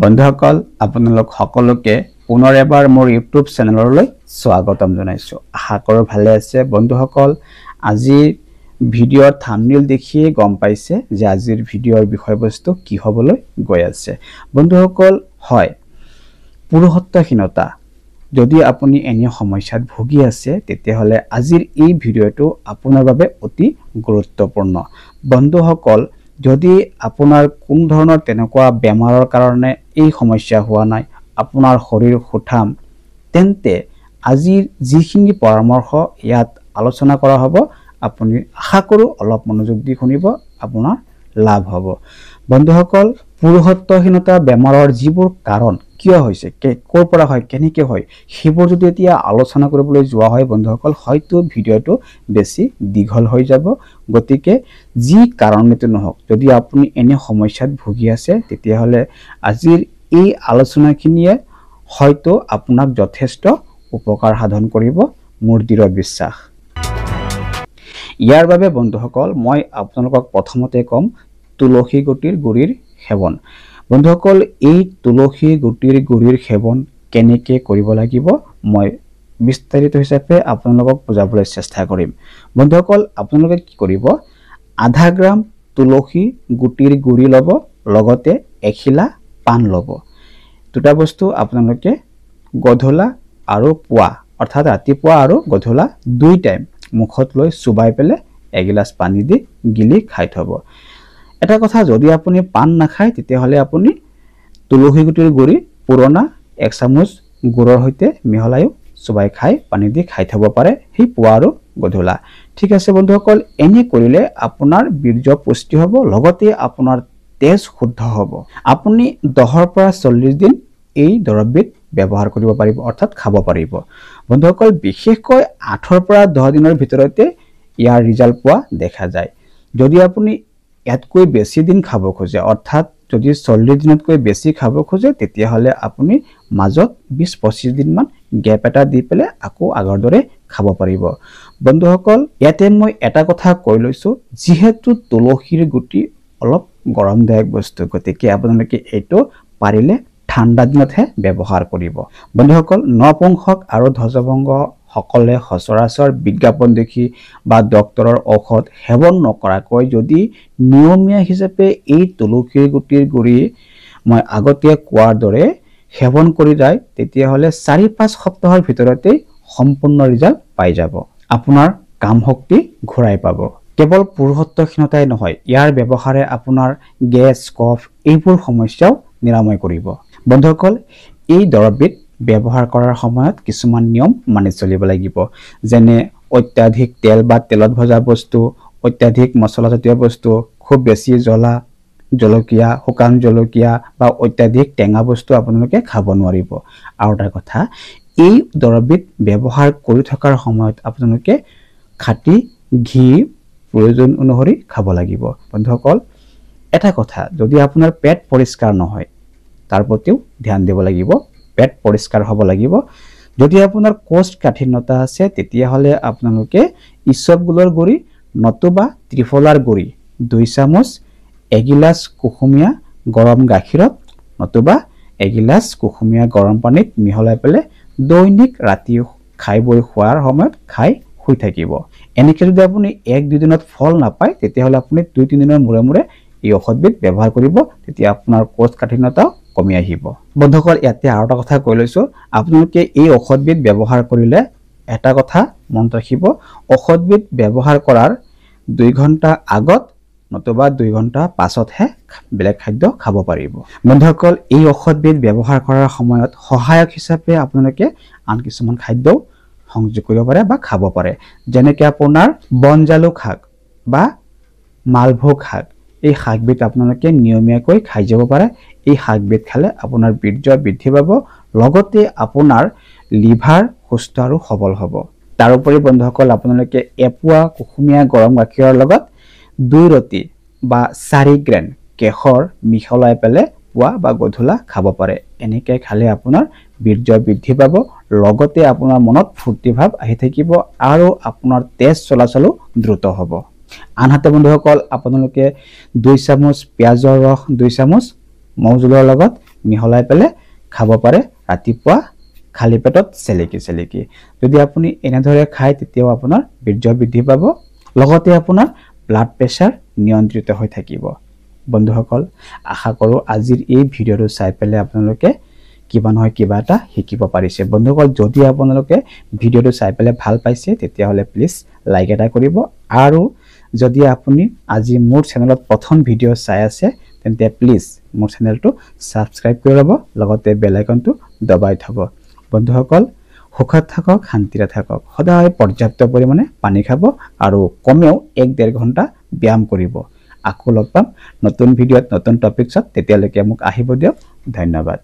বন্ধুসকল আপোনালোক সকলোকে পুনৰ এবাৰ মোৰ ইউটিউব চেনেললৈ স্বাগতম জনাইছো। আশা কৰো ভালে আছে। বন্ধুসকল আজি ভিডিঅ'ৰ থাম্বনেইল দেখিয়ে গম পাইছে যে আজিৰ ভিডিঅ'ৰ বিষয়বস্তু কি হ'বলৈ গৈ আছে। বন্ধুসকল হয় পুৰুষত্বহীনতা যদি আপুনি এনে সমস্যাত ভুগি আছে তেতিয়াহলে আজিৰ এই ভিডিঅ'টো আপোনাৰ বাবে অতি গুৰুত্বপূৰ্ণ। বন্ধুসকল যদি আপোনাৰ কোন ধৰণৰ তেনেকুৱা বেমাৰৰ কাৰণে এই সমস্যা হোৱা নাই, আপোনাৰ শৰীৰ সুঠাম, তেন্তে আজিৰ যিখিনি পৰামৰ্শ ইয়াত আলোচনা কৰা হ'ব আপুনি আশা কৰো অলপ মনোযোগ দি শুনিব, আপোনাৰ লাভ হ'ব। বন্ধুসকল পুৰুষত্বহীনতা বেমাৰৰ যিবোৰ কাৰণ কিয় হৈছে, ক'ৰ পৰা হয়, কেনেকৈ হয়, সেইবোৰ যদি এতিয়া আলোচনা কৰিবলৈ যোৱা হয় বন্ধুসকল হয়তো ভিডিঅ'টো বেছি দীঘল হৈ যাব। গতিকে যি কাৰণেতো নহওক যদি আপুনি এনে সমস্যাত ভুগি আছে তেতিয়াহ'লে আজিৰ এই আলোচনাখিনিয়ে হয়তো আপোনাক যথেষ্ট উপকাৰ সাধন কৰিব, মোৰ দৃঢ় বিশ্বাস। ইয়াৰ বাবে বন্ধুসকল মই আপোনালোকক প্ৰথমতে ক'ম তুলসী গুটিৰ গুৰিৰ সেৱন। বন্ধুসকল এই তুলসী গুটিৰ গুৰিৰ সেৱন কেনেকৈ কৰিব লাগিব মই বিস্তাৰিত হিচাপে আপোনালোকক বুজাবলৈ চেষ্টা কৰিম। বন্ধুসকল আপোনালোকে কি কৰিব, আধা গ্ৰাম তুলসী গুটিৰ গুৰি ল'ব, লগতে এখিলা পাণ ল'ব। দুটা বস্তু আপোনালোকে গধূলা আৰু পুৱা অৰ্থাৎ ৰাতিপুৱা আৰু গধূলা দুই টাইম মুখত লৈ চুবাই পেলাই এগিলাচ পানী দি গিলি খাই থব। এটা কথা, যদি আপুনি পাণ নাখায় তেতিয়াহ'লে আপুনি তুলসী গুটিৰ গুৰি পুৰণা 1 চামুচ গুড়ৰ সৈতে মিহলাইও চুবাই খাই পানী দি খাই থব পাৰে, সেই পুৱা আৰু গধূলা। ঠিক আছে বন্ধুসকল, এনে কৰিলে আপোনাৰ বীৰ্য পুষ্টি হ'ব, লগতে আপোনাৰ তেজ শুদ্ধ হ'ব। আপুনি 10 পৰা 40 দিন এই দৰৱবিধ ব্যৱহাৰ কৰিব পাৰিব অৰ্থাৎ খাব পাৰিব। বন্ধুসকল বিশেষকৈ 8 পৰা 10 দিনৰ ভিতৰতে ইয়াৰ ৰিজাল্ট পোৱা দেখা যায়। যদি আপুনি ইয়াতকৈ বেছি দিন খাব খোজে অৰ্থাৎ যদি 40 দিনতকৈ বেছি খাব খোজে তেতিয়াহ'লে আপুনি মাজত 20-25 দিনমান গেপ এটা দি পেলাই আকৌ আগৰ দৰে খাব পাৰিব। বন্ধুসকল ইয়াতে মই এটা কথা কৈ লৈছো, যিহেতু তুলসীৰ গুটি অলপ গৰমদায়ক বস্তু, গতিকে আপোনালোকে এইটো পাৰিলে ঠাণ্ডা দিনতহে ব্যৱহাৰ কৰিব। বন্ধুসকল নপুংসক আৰু ধ্বজভংগ সকলে সচৰাচৰ বিজ্ঞাপন দেখি বা ডক্তৰৰ ঔষধ সেৱন নকৰাকৈ যদি নিয়মীয়া হিচাপে এই তুলসীৰ গুটিৰ গুৰি মই আগতে কোৱাৰ দৰে সেৱন কৰি যায় তেতিয়াহ'লে 4-5 সপ্তাহৰ ভিতৰতে সম্পূৰ্ণ ৰিজাল্ট পাই যাব, আপোনাৰ কাম শক্তি ঘূৰাই পাব। কেৱল পুৰুষত্বহীনতাই নহয়, ইয়াৰ ব্যৱহাৰে আপোনাৰ গেছ, কফ এইবোৰ সমস্যাও নিৰাময় কৰিব। বন্ধুসকল এই দৰৱবিধ ব্যৱহাৰ কৰাৰ সময়ত কিছুমান নিয়ম মানি চলিব লাগিব, যেনে অত্যাধিক তেল বা তেলত ভজা বস্তু, অত্যাধিক মছলাজাতীয় বস্তু, খুব বেছি জ্বলা, জলকীয়া, শুকান জলকীয়া বা অত্যাধিক টেঙা বস্তু আপোনালোকে খাব নোৱাৰিব। আৰু এটা কথা, এই দৰৱবিধ ব্যৱহাৰ কৰি থকাৰ সময়ত আপোনালোকে খাটি ঘি প্ৰয়োজন অনুসৰি খাব লাগিব। বন্ধুসকল এটা কথা, যদি আপোনাৰ পেট পৰিষ্কাৰ নহয় তাৰ প্ৰতিও ধ্যান দিব লাগিব, পেট পৰিষ্কাৰ হ'ব লাগিব। যদি আপোনাৰ কোষ্ঠকাঠিন্যতা আছে তেতিয়াহ'লে আপোনালোকে ইসবগুলৰ গুড়ি নতুবা ত্ৰিফলাৰ গুড়ি 2 চামুচ এগিলাচ কুহুমীয়া গৰম গাখীৰত নতুবা এগিলাচ কুহুমীয়া গৰম পানীত মিহলাই পেলাই দৈনিক ৰাতি খাই বৈ খোৱাৰ সময়ত খাই শুই থাকিব। এনেকৈ যদি আপুনি 1-2 দিনত ফল নাপায় তেতিয়াহ'লে আপুনি 2-3 দিনৰ মূৰে মূৰে এই ঔষধবিধ ব্যৱহাৰ কৰিব, তেতিয়া আপোনাৰ কোষ্ঠকাঠিন্যতাও কমি আহিব। বন্ধুসকল ইয়াতে আৰু এটা কথা কৈ লৈছো, আপোনালোকে এই ঔষধবিধ ব্যৱহাৰ কৰিলে এটা কথা মনত ৰাখিব, ঔষধবিধ ব্যৱহাৰ কৰাৰ 2 ঘণ্টা আগত নতুবা 2 ঘণ্টা পাছতহে বেলেগ খাদ্য খাব পাৰিব। বন্ধুসকল এই ঔষধবিধ ব্যৱহাৰ কৰাৰ সময়ত সহায়ক হিচাপে আপোনালোকে আন কিছুমান খাদ্যও সংযোগ কৰিব পাৰে বা খাব পাৰে, যেনেকৈ আপোনাৰ বনজালুক শাক বা মালভোগ শাক। এই শাকবিধ আপোনালোকে নিয়মীয়াকৈ খাই যাব পাৰে। এই শাকবিধ খালে আপোনাৰ বীৰ্য বৃদ্ধি পাব, লগতে আপোনাৰ লিভাৰ সুস্থ আৰু সবল হ'ব। তাৰোপৰি বন্ধুসকল আপোনালোকে এপোৱা কুহুমীয়া গৰম গাখীৰৰ লগত 2 ৰতি বা 4 গ্ৰেন কেশৰ মিহলাই পেলাই পুৱা বা গধূলা খাব পাৰে। এনেকৈ খালে আপোনাৰ বীৰ্য বৃদ্ধি পাব, লগতে আপোনাৰ মনত ফূৰ্তি ভাৱ আহি থাকিব আৰু আপোনাৰ তেজ চলাচলো দ্ৰুত হ'ব। আনহাতে বন্ধুসকল আপোনালোকে 2 চামুচ পিঁয়াজৰ ৰস 2 চামুচ মৌজোলৰ লগত মিহলাই পেলাই খাব পাৰে ৰাতিপুৱা খালি পেটত চেলেকি যদি আপুনি এনেদৰে খায় তেতিয়াও আপোনাৰ বীৰ্য বৃদ্ধি পাব লগতে আপোনাৰ ব্লাড প্ৰেছাৰ নিয়ন্ত্ৰিত হৈ থাকিব বন্ধুসকল আশা কৰোঁ আজিৰ এই ভিডিঅ'টো চাই পেলাই আপোনালোকে কিবা নহয় কিবা এটা শিকিব পাৰিছে বন্ধুসকল যদি আপোনালোকে ভিডিঅ'টো চাই পেলাই ভাল পাইছে তেতিয়াহ'লে প্লিজ লাইক এটা কৰিব আৰু যদি আপুনি আজি মোৰ চেনেলত প্ৰথম ভিডিঅ' চাই আছে তেন্তে প্লিজ মোৰ চেনেলটো সাবস্ক্ৰাইব কৰি ল'ব লগতে বেল আইকনটো দবাই থব বন্ধুসকল সুখত থাকক শান্তিৰে থাকক সদায় পৰ্যাপ্ত পৰিমাণে পানী খাব আৰু কমেও 1.5 ঘণ্টা ব্যায়াম কৰিব আকৌ লগ পাম নতুন ভিডিঅ'ত নতুন টপিকছত তেতিয়ালৈকে মোক আহিব দিয়ক ধন্যবাদ